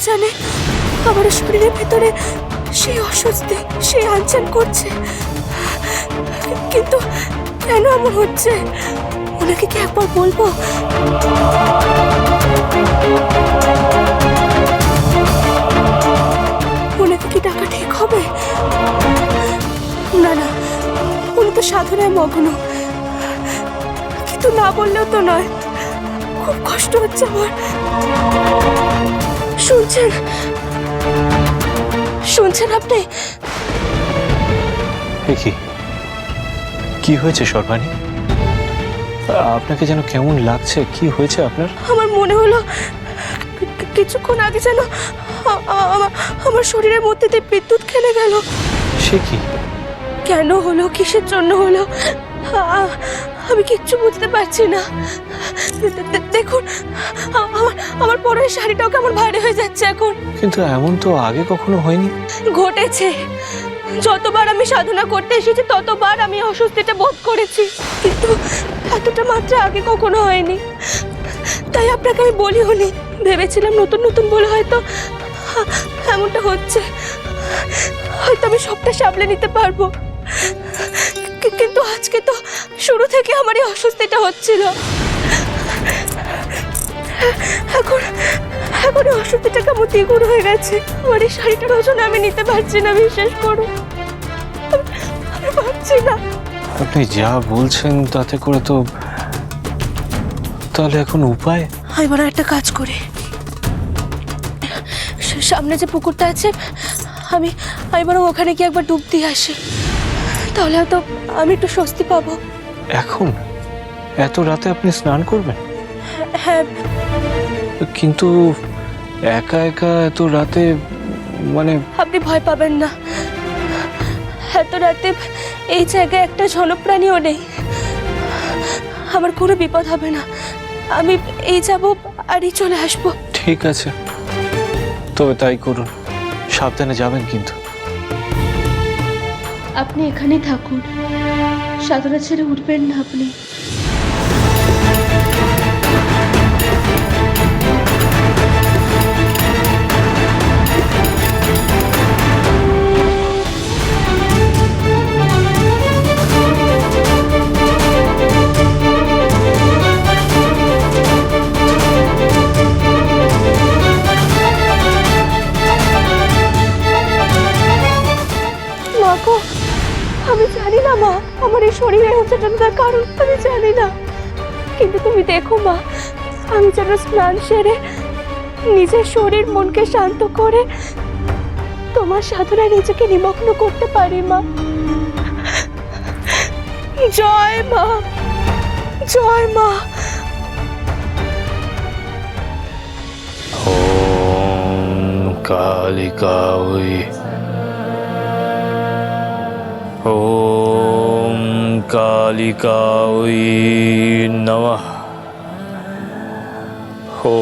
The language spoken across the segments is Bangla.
জানে আমার শরীরের ভেতরে সেই অস্বস্তি, সেই আনচান করছে। কিন্তু কেন এমন হচ্ছে? ওনাকে কি একবার বলবো? ওনাকে কি টাকা ঠিক হবে? না না, উনি তো সাধনায় মগ্ন। কিন্তু না বললেও তো নয়, খুব কষ্ট হচ্ছে আমার। শুনছেন? শুনছেন আপনি? কি হয়েছে সর্বাণী? আপনাকে যেন কেমন লাগছে? কি হয়েছে আপনার? আমার মনে হলো কিছুক্ষণ আগে যেন আমার শরীরের মধ্যে দিয়ে বিদ্যুৎ খেলে গেল। সে কি? কেন হলো, কিসের জন্য হলো, আমি কিচ্ছু বুঝতে পারছি না। দেখুন, আমার পরের শাড়িটাও কেমন ভারী হয়ে যাচ্ছে এখন। কিন্তু এমন তো আগে কখনো হয়নি। ঘটেছে। যতবার আমি সাধনা করতে এসেছি ততবার আমি অস্বস্তিটা বোধ করেছি, কিন্তু এতটা মাত্রা আগে কখনো হয়নি। তাই আপনাকে আমি বলিও নি। ভেবেছিলাম নতুন নতুন বলে হয়তো এমনটা হচ্ছে, হয়তো আমি সবটা সামলে নিতে পারবো। কিন্তু আজকে তো শুরু থেকে আমার এই অস্বস্তিটা হচ্ছিল। এখন এখন এই অস্বস্তিটা কেমন দ্বিগুণ হয়ে গেছে। আমার এই শাড়িটার ওজন আমি নিতে পারছি না, বিশ্বাস করুন, আমি পারছি না। আপনি যা বলছেন তাতে করে তো তাহলে এখন উপায়? আমি বরং একটা কাজ করি, সামনে যে পুকুরটা আছে আমি বরং ওখানে গিয়ে একবার ডুব দিয়ে আসি, তাহলে হয়তো আমি একটু স্বস্তি পাবো। এখন এত রাতে আপনি স্নান করবেন? হ্যাঁ। কিন্তু একা একা এত রাতে, মানে? আপনি ভয় পাবেন না, এত রাতে এই জায়গায় একটা জলপ্রাণীও নেই, আমার কোনো বিপদ হবে না। আমি এই যাব আর এই চলে আসবো। ঠিক আছে, তবে তাই করুন, সাবধানে যাবেন কিন্তু। আপনি এখানেই থাকুন, সাধনা ছেড়ে উঠবেন না আপনি। আমি জানি না মা, আমার এই শরীরে হচ্ছে তার কারণ আমি জানি না, কিন্তু তুমি দেখো মা, আমি যেন স্নান সেরে নিজের শরীর মনকে শান্ত করে তোমার সাধনায় নিজেকে নিমগ্ন করতে পারি মা। জয় মা, জয় মা। ওম কালিকাই, ওম কালিকাই নমঃ। ও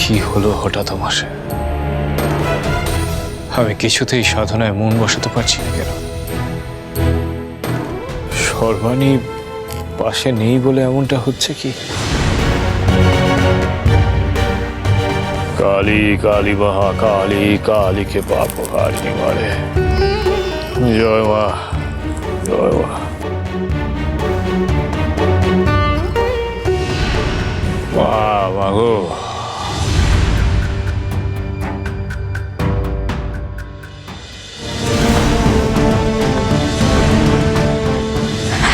কি হলো হঠাৎ আমার? আমি কিছুতেই সাধনায় মন বসাতে পারছি না কেন? সর্বাণী পাশে নেই বলে এমনটা হচ্ছে কি? কালী কালী বাহা কালী, কালীকে পাপ কালী মারে। জয় মা, জয় মা। মা গো,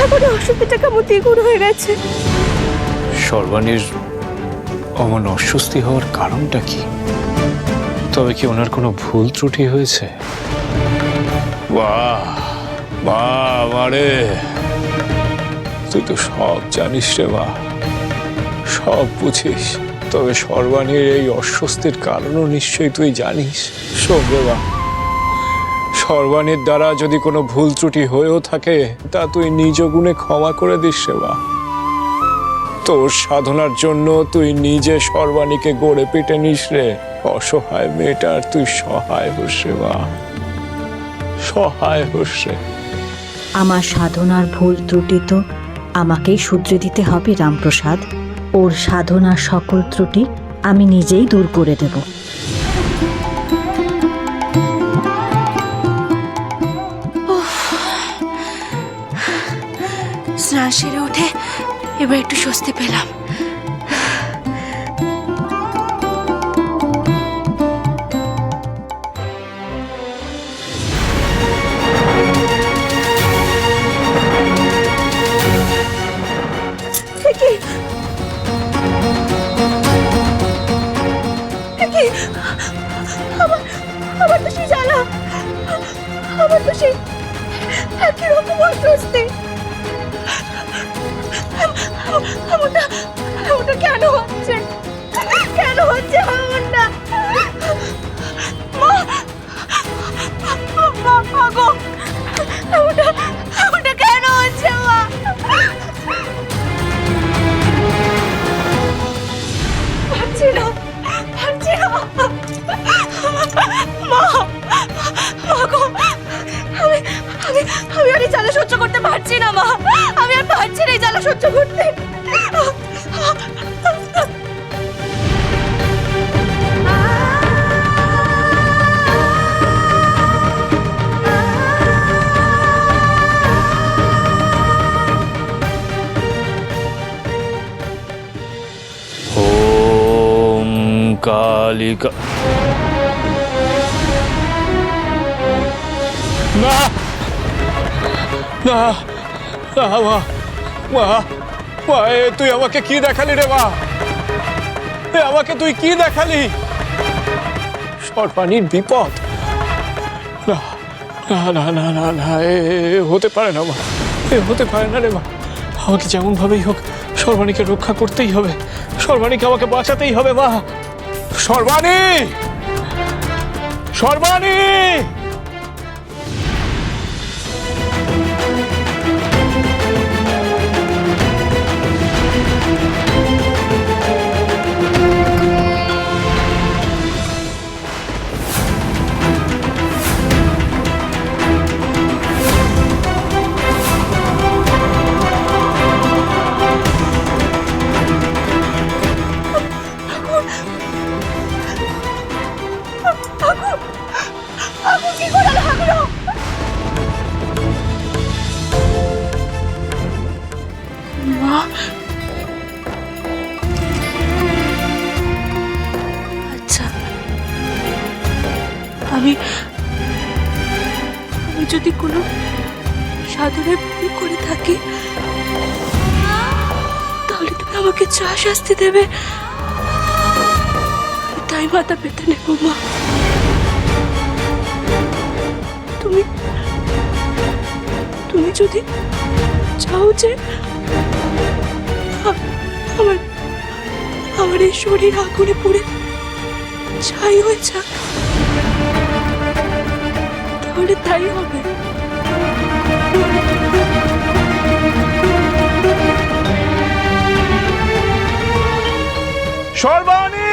এখন অস্বস্তিটা কেমন দ্বিগুণ হয়ে গেছে। সর্বাণীর অমন অস্বস্তি হওয়ার কারণটা কি? তবে কি ওনার কোনো ভুল ত্রুটি হয়েছে? বাহ মা, মারে তুই তো সব জানিস রে মা, সব বুঝিস। তবে সর্বাণীর এই অস্বস্তির কারণও নিশ্চয়ই তুই জানিস। শোন রে মা, সর্বাণীর দ্বারা যদি কোনো ভুল ত্রুটি হয়েও থাকে তা তুই নিজ গুণে ক্ষমা করে দিস রে মা। তোর সাধনার জন্য তুই নিজে সর্বাণীকে গড়ে পিটে নিস রে। অসহায় মেয়েটার তুই সহায় হোস রে মা, সহায় হোস রে। আমার সাধনার ভুল ত্রুটি তো আমাকেই শুধরে দিতে হবে রামপ্রসাদ। ওর সাধনার সকল ত্রুটি আমি নিজেই দূর করে দেব। স্নান সেরে উঠে এবার একটু স্বস্তি পেলাম। আমার তো সেই জ্বালা, আমার তো সেই একই রকম অস্বস্তি। এমনটা কেন হচ্ছে, কেন হচ্ছে এমনটা? মা গো, এমনটা কেন হচ্ছে মা? পারছি না, পারছি না মা, মা গো, আমি আমি আমি আর এই জ্বালা সহ্য করতে পারছি না মা, আমি আর পারছি না এই জ্বালা সহ্য করতে। ওম কালিকা। না না না মা, মা, মা, তুই আমাকে কি দেখালি রে মা? আমাকে তুই কি দেখালি? সর্বাণীর বিপদ? না না না না না না, এ হতে পারে না মা, এ হতে পারে না রে মা। আমাকে যেমন ভাবেই হোক সর্বাণীকে রক্ষা করতেই হবে, সর্বাণীকে আমাকে বাঁচাতেই হবে মা। সর্বাণী, সর্বাণী! কি করে লাগলো? মা, আচ্ছা, আমি যদি কোনো সাধনের ভুল করে থাকি তাহলে তুমি আমাকে যা শাস্তি দেবে তাই মাথা পেতে নেব মা। তুমি যদি চাও যে আমার আমার এই শরীর আগুনে পুড়ে ছাই হয়ে যাক তাহলে তাই হবে। সর্বাণী,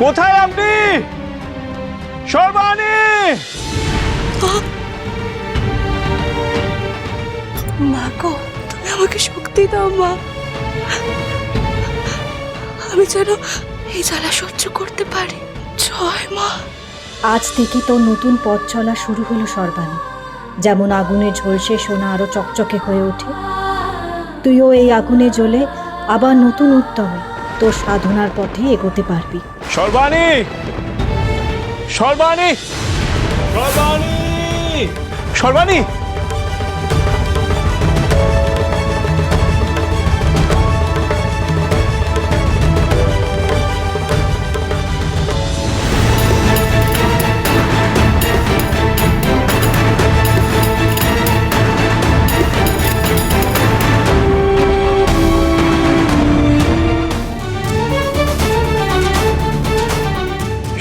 কোথায় আপনি? সর্বাণী! মা গো, তুমি আমাকে শক্তি দাও মা, আমি যেন এই জ্বালা সহ্য করতে পারি। জয় মা। আজ থেকে তোর নতুন পথ চলা শুরু হলো সর্বাণী। যেমন আগুনে ঝলসে সোনা আরো চকচকে হয়ে ওঠে, তুইও এই আগুনে জ্বলে আবার নতুন উদ্যমে তোর সাধনার পথে এগোতে পারবি। সর্বাণী, সর্বাণী, সর্বাণী, সর্বাণী!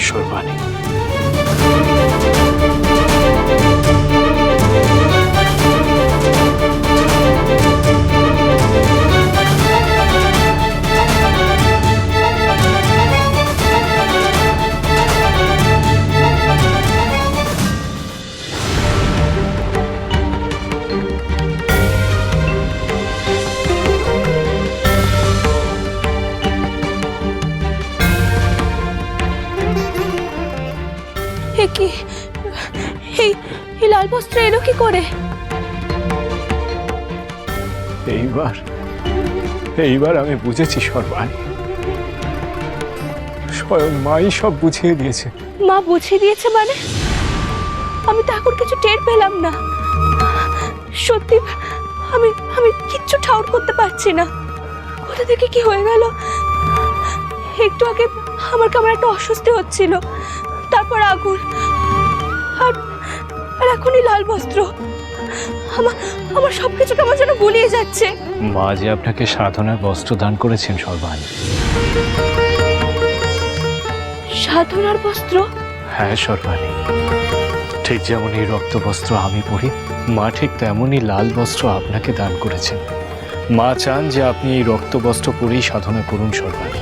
সর্বাণী, এ কি এই এই লাল বস্ত্র এলো কি করে? এইবার আমি বুঝেছি সর্বাণী, স্বয়ং মাই সব বুঝিয়ে দিয়েছে। মা বুঝিয়ে দিয়েছে মানে? আমি তো এখন কিছু টের পেলাম না। সত্যি আমি আমি কিচ্ছু ঠাউর করতে পারছি না। কোথা থেকে কি হয়ে গেল? একটু আগে আমার কেমন একটা অস্বস্তি হচ্ছিল, তারপর আগুন, আর আর এখনই লাল বস্ত্র। আমার আমার সবকিছু কেমন যেন গুলিয়ে যাচ্ছে। মা যে আপনাকে সাধনার বস্ত্র দান করেছেন সর্বাণী। সাধনার বস্ত্র? হ্যাঁ সর্বাণী, ঠিক যেমন এই রক্ত বস্ত্র আমি পরি, মা ঠিক তেমনই লাল বস্ত্র আপনাকে দান করেছেন। মা চান যে আপনি এই রক্ত বস্ত্র পরেই সাধনা করুন সর্বাণী।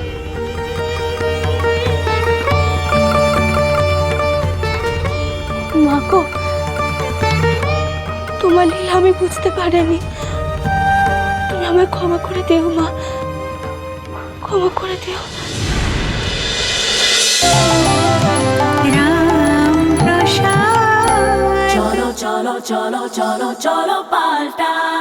মা গো, তোমার লীলা আমি বুঝতে পারিনি। তুমি আমায় ক্ষমা করে দিও মা, ক্ষমা করে দিও। চলো চলো চলো চলো চলো পাল্টাই।